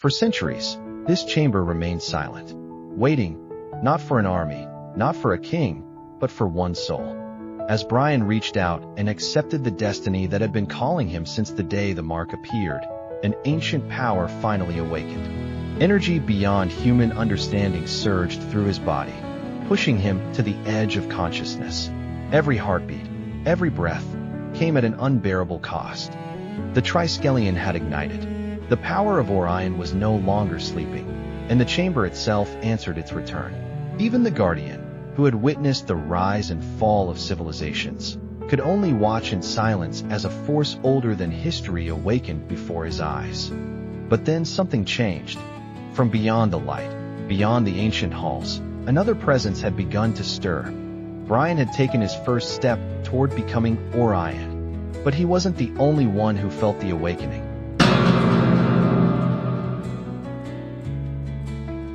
For centuries, this chamber remained silent, waiting, not for an army, not for a king, but for one soul. As Brian reached out and accepted the destiny that had been calling him since the day the mark appeared, an ancient power finally awakened. Energy beyond human understanding surged through his body, pushing him to the edge of consciousness. Every heartbeat, every breath, came at an unbearable cost. The Triskelion had ignited. The power of Orion was no longer sleeping, and the chamber itself answered its return. Even the Guardian, who had witnessed the rise and fall of civilizations, could only watch in silence as a force older than history awakened before his eyes. But then something changed. From beyond the light, beyond the ancient halls, another presence had begun to stir. Brian had taken his first step toward becoming Orion. But he wasn't the only one who felt the awakening.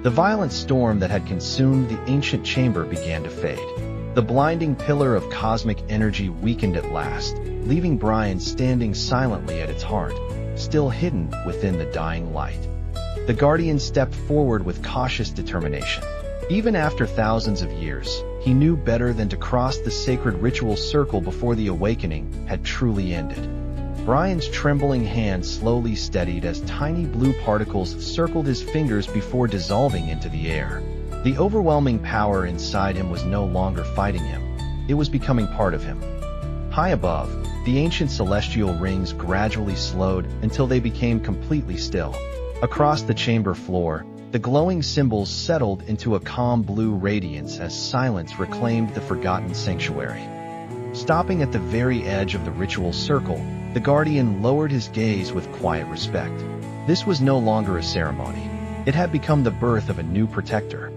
The violent storm that had consumed the ancient chamber began to fade. The blinding pillar of cosmic energy weakened at last, leaving Brian standing silently at its heart, still hidden within the dying light. The Guardian stepped forward with cautious determination. Even after thousands of years, he knew better than to cross the sacred ritual circle before the awakening had truly ended. Brian's trembling hand slowly steadied as tiny blue particles circled his fingers before dissolving into the air. The overwhelming power inside him was no longer fighting him. It was becoming part of him. High above, the ancient celestial rings gradually slowed until they became completely still. Across the chamber floor, the glowing symbols settled into a calm blue radiance as silence reclaimed the forgotten sanctuary. Stopping at the very edge of the ritual circle, the Guardian lowered his gaze with quiet respect. This was no longer a ceremony. It had become the birth of a new protector.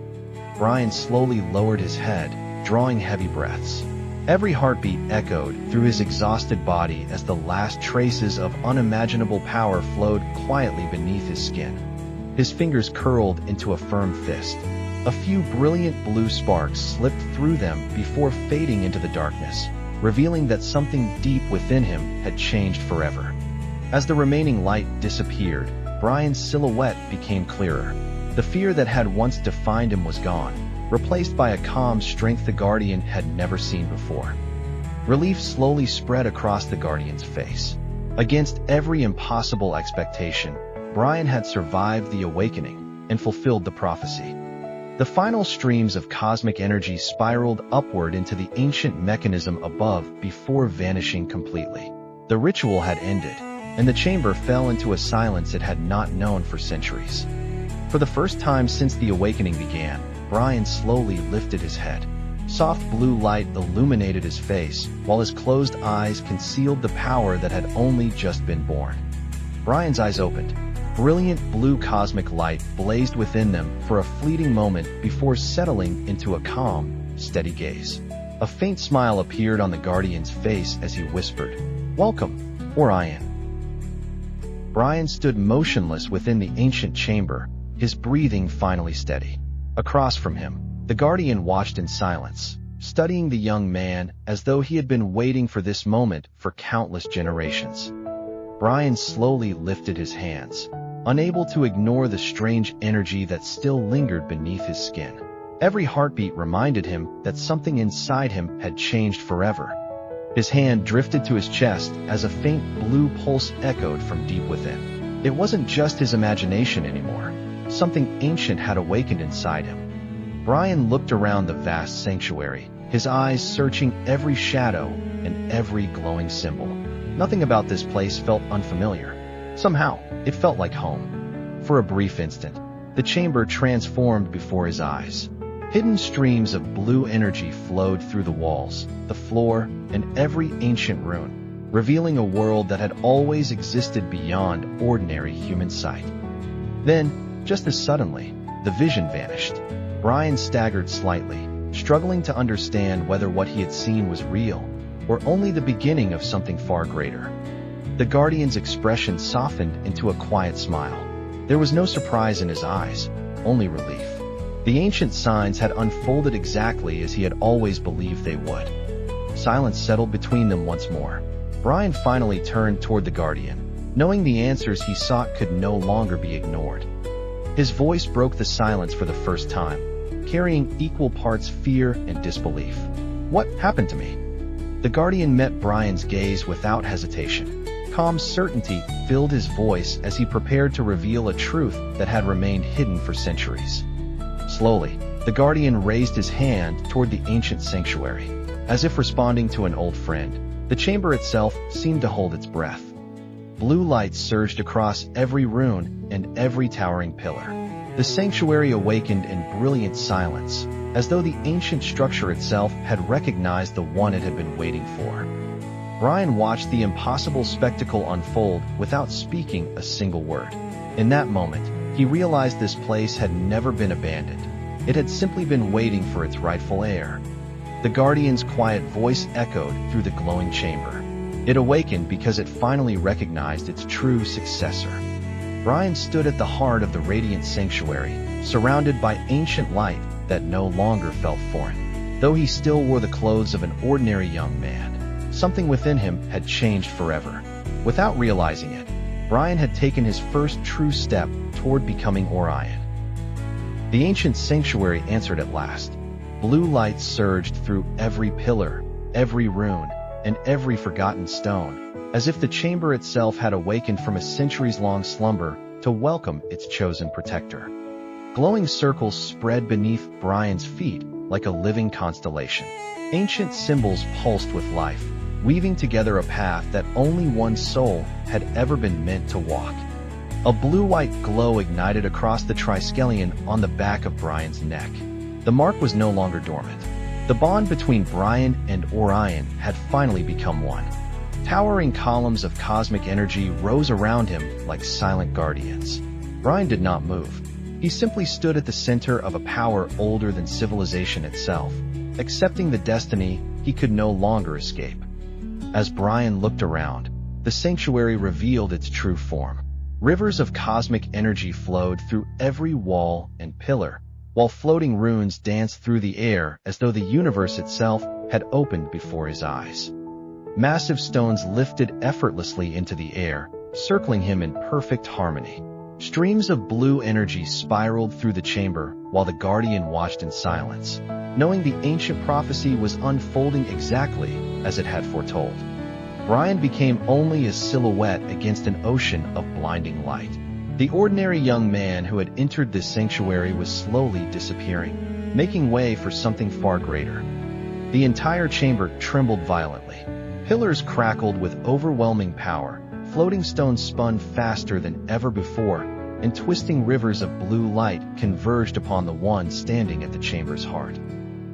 Brian slowly lowered his head, drawing heavy breaths. Every heartbeat echoed through his exhausted body as the last traces of unimaginable power flowed quietly beneath his skin. His fingers curled into a firm fist. A few brilliant blue sparks slipped through them before fading into the darkness, revealing that something deep within him had changed forever. As the remaining light disappeared, Brian's silhouette became clearer. The fear that had once defined him was gone, replaced by a calm strength the Guardian had never seen before. Relief slowly spread across the Guardian's face. Against every impossible expectation, Brian had survived the awakening and fulfilled the prophecy. The final streams of cosmic energy spiraled upward into the ancient mechanism above before vanishing completely. The ritual had ended, and the chamber fell into a silence it had not known for centuries. For the first time since the awakening began, Brian slowly lifted his head. Soft blue light illuminated his face, while his closed eyes concealed the power that had only just been born. Brian's eyes opened. Brilliant blue cosmic light blazed within them for a fleeting moment before settling into a calm, steady gaze. A faint smile appeared on the Guardian's face as he whispered, "Welcome, Orion." Brian stood motionless within the ancient chamber, his breathing finally steady. Across from him, the Guardian watched in silence, studying the young man as though he had been waiting for this moment for countless generations. Brian slowly lifted his hands, unable to ignore the strange energy that still lingered beneath his skin. Every heartbeat reminded him that something inside him had changed forever. His hand drifted to his chest as a faint blue pulse echoed from deep within. It wasn't just his imagination anymore. Something ancient had awakened inside him. Brian looked around the vast sanctuary, his eyes searching every shadow and every glowing symbol. Nothing about this place felt unfamiliar. Somehow, it felt like home. For a brief instant, the chamber transformed before his eyes. Hidden streams of blue energy flowed through the walls, the floor, and every ancient rune, revealing a world that had always existed beyond ordinary human sight. Then, just as suddenly, the vision vanished. Brian staggered slightly, struggling to understand whether what he had seen was real, or only the beginning of something far greater. The Guardian's expression softened into a quiet smile. There was no surprise in his eyes, only relief. The ancient signs had unfolded exactly as he had always believed they would. Silence settled between them once more. Brian finally turned toward the Guardian, knowing the answers he sought could no longer be ignored. His voice broke the silence for the first time, carrying equal parts fear and disbelief. "What happened to me?" The Guardian met Brian's gaze without hesitation. Calm certainty filled his voice as he prepared to reveal a truth that had remained hidden for centuries. Slowly, the Guardian raised his hand toward the ancient sanctuary. As if responding to an old friend, the chamber itself seemed to hold its breath. Blue light surged across every rune and every towering pillar. The sanctuary awakened in brilliant silence, as though the ancient structure itself had recognized the one it had been waiting for. Brian watched the impossible spectacle unfold without speaking a single word. In that moment, he realized this place had never been abandoned. It had simply been waiting for its rightful heir. The Guardian's quiet voice echoed through the glowing chamber. It awakened because it finally recognized its true successor. Brian stood at the heart of the radiant sanctuary, surrounded by ancient light that no longer felt foreign. Though he still wore the clothes of an ordinary young man, something within him had changed forever. Without realizing it, Brian had taken his first true step toward becoming Orion. The ancient sanctuary answered at last. Blue light surged through every pillar, every rune, and every forgotten stone, as if the chamber itself had awakened from a centuries-long slumber to welcome its chosen protector. Glowing circles spread beneath Brian's feet like a living constellation. Ancient symbols pulsed with life, weaving together a path that only one soul had ever been meant to walk. A blue-white glow ignited across the triskelion on the back of Brian's neck. The mark was no longer dormant. The bond between Brian and Orion had finally become one. Towering columns of cosmic energy rose around him like silent guardians. Brian did not move. He simply stood at the center of a power older than civilization itself, accepting the destiny he could no longer escape. As Brian looked around, the sanctuary revealed its true form. Rivers of cosmic energy flowed through every wall and pillar, while floating runes danced through the air as though the universe itself had opened before his eyes. Massive stones lifted effortlessly into the air, circling him in perfect harmony. Streams of blue energy spiraled through the chamber while the Guardian watched in silence, knowing the ancient prophecy was unfolding exactly as it had foretold. Brian became only a silhouette against an ocean of blinding light. The ordinary young man who had entered this sanctuary was slowly disappearing, making way for something far greater. The entire chamber trembled violently. Pillars crackled with overwhelming power, floating stones spun faster than ever before, and twisting rivers of blue light converged upon the one standing at the chamber's heart.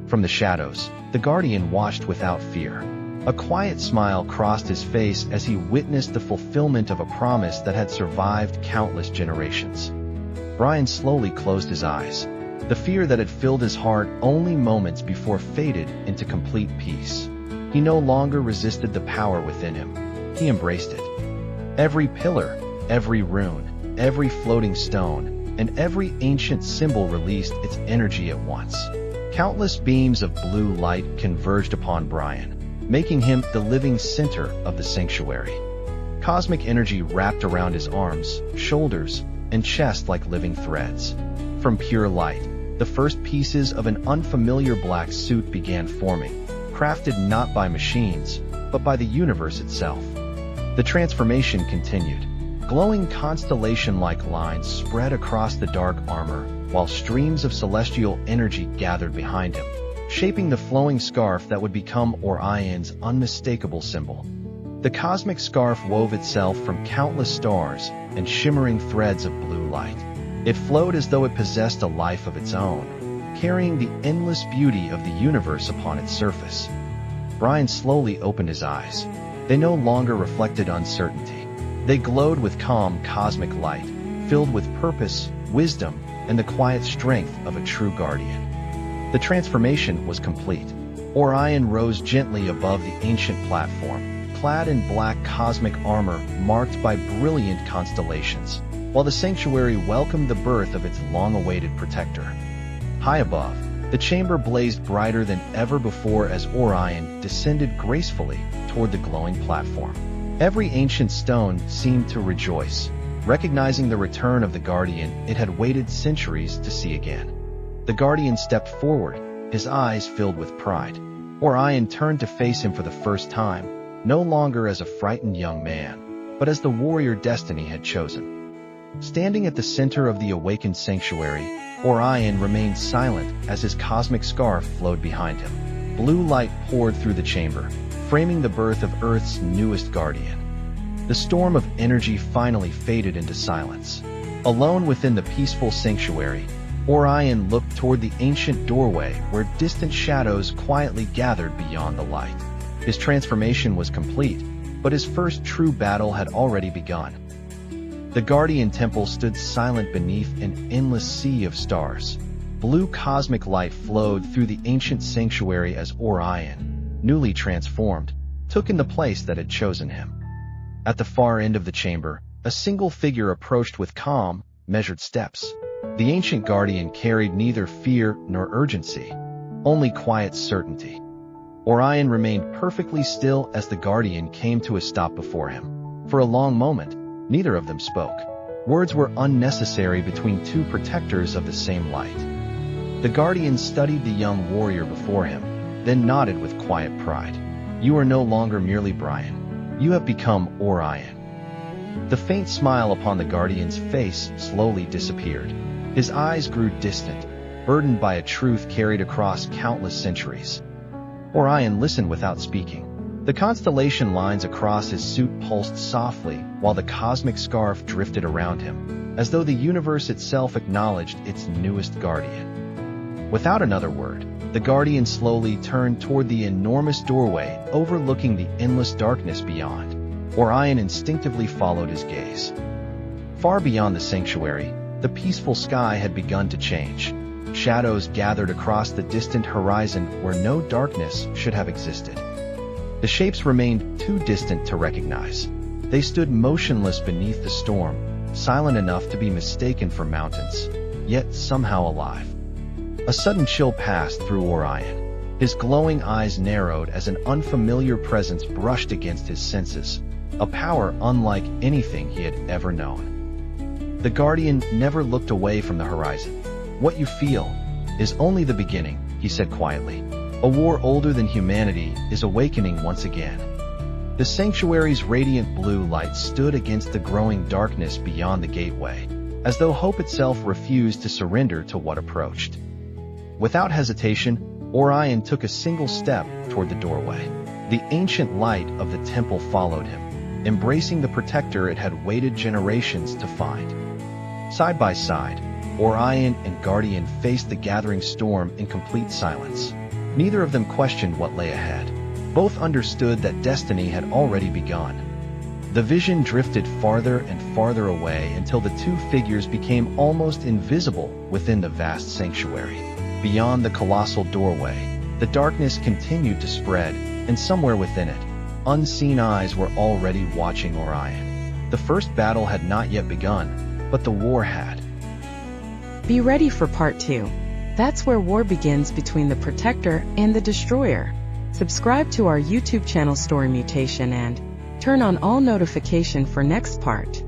From the shadows, the Guardian watched without fear. A quiet smile crossed his face as he witnessed the fulfillment of a promise that had survived countless generations. Brian slowly closed his eyes. The fear that had filled his heart only moments before faded into complete peace. He no longer resisted the power within him. He embraced it. Every pillar, every rune, every floating stone, and every ancient symbol released its energy at once. Countless beams of blue light converged upon Brian, making him the living center of the sanctuary. Cosmic energy wrapped around his arms, shoulders, and chest like living threads. From pure light, the first pieces of an unfamiliar black suit began forming, crafted not by machines, but by the universe itself. The transformation continued. Glowing constellation-like lines spread across the dark armor, while streams of celestial energy gathered behind him, shaping the flowing scarf that would become Orion's unmistakable symbol. The cosmic scarf wove itself from countless stars and shimmering threads of blue light. It flowed as though it possessed a life of its own, carrying the endless beauty of the universe upon its surface. Brian slowly opened his eyes. They no longer reflected uncertainty. They glowed with calm cosmic light, filled with purpose, wisdom, and the quiet strength of a true guardian. The transformation was complete. Orion rose gently above the ancient platform, clad in black cosmic armor marked by brilliant constellations, while the sanctuary welcomed the birth of its long-awaited protector. High above, the chamber blazed brighter than ever before as Orion descended gracefully toward the glowing platform. Every ancient stone seemed to rejoice, recognizing the return of the guardian it had waited centuries to see again. The guardian stepped forward, his eyes filled with pride. Orion turned to face him for the first time, no longer as a frightened young man, but as the warrior destiny had chosen. Standing at the center of the awakened sanctuary, Orion remained silent as his cosmic scarf flowed behind him. Blue light poured through the chamber, framing the birth of Earth's newest guardian. The storm of energy finally faded into silence. Alone within the peaceful sanctuary, Orion looked toward the ancient doorway where distant shadows quietly gathered beyond the light. His transformation was complete, but his first true battle had already begun. The Guardian Temple stood silent beneath an endless sea of stars. Blue cosmic light flowed through the ancient sanctuary as Orion, newly transformed, took in the place that had chosen him. At the far end of the chamber, a single figure approached with calm, measured steps. The ancient guardian carried neither fear nor urgency, only quiet certainty. Orion remained perfectly still as the guardian came to a stop before him. For a long moment, neither of them spoke. Words were unnecessary between two protectors of the same light. The guardian studied the young warrior before him, then nodded with quiet pride. "You are no longer merely Brian. You have become Orion." The faint smile upon the guardian's face slowly disappeared. His eyes grew distant, burdened by a truth carried across countless centuries. Orion listened without speaking. The constellation lines across his suit pulsed softly while the cosmic scarf drifted around him, as though the universe itself acknowledged its newest guardian. Without another word, the guardian slowly turned toward the enormous doorway overlooking the endless darkness beyond. Orion instinctively followed his gaze. Far beyond the sanctuary, the peaceful sky had begun to change. Shadows gathered across the distant horizon where no darkness should have existed. The shapes remained too distant to recognize. They stood motionless beneath the storm, silent enough to be mistaken for mountains, yet somehow alive. A sudden chill passed through Orion. His glowing eyes narrowed as an unfamiliar presence brushed against his senses, a power unlike anything he had ever known. The Guardian never looked away from the horizon. "What you feel is only the beginning," he said quietly. "A war older than humanity is awakening once again." The sanctuary's radiant blue light stood against the growing darkness beyond the gateway, as though hope itself refused to surrender to what approached. Without hesitation, Orion took a single step toward the doorway. The ancient light of the temple followed him, embracing the protector it had waited generations to find. Side by side, Orion and Guardian faced the gathering storm in complete silence. Neither of them questioned what lay ahead. Both understood that destiny had already begun. The vision drifted farther and farther away until the two figures became almost invisible within the vast sanctuary. Beyond the colossal doorway, the darkness continued to spread, and somewhere within it, unseen eyes were already watching Orion. The first battle had not yet begun, but the war had. Be ready for part 2. That's where war begins between the Protector and the Destroyer. Subscribe to our YouTube channel Story Mutation and turn on all notification for next part.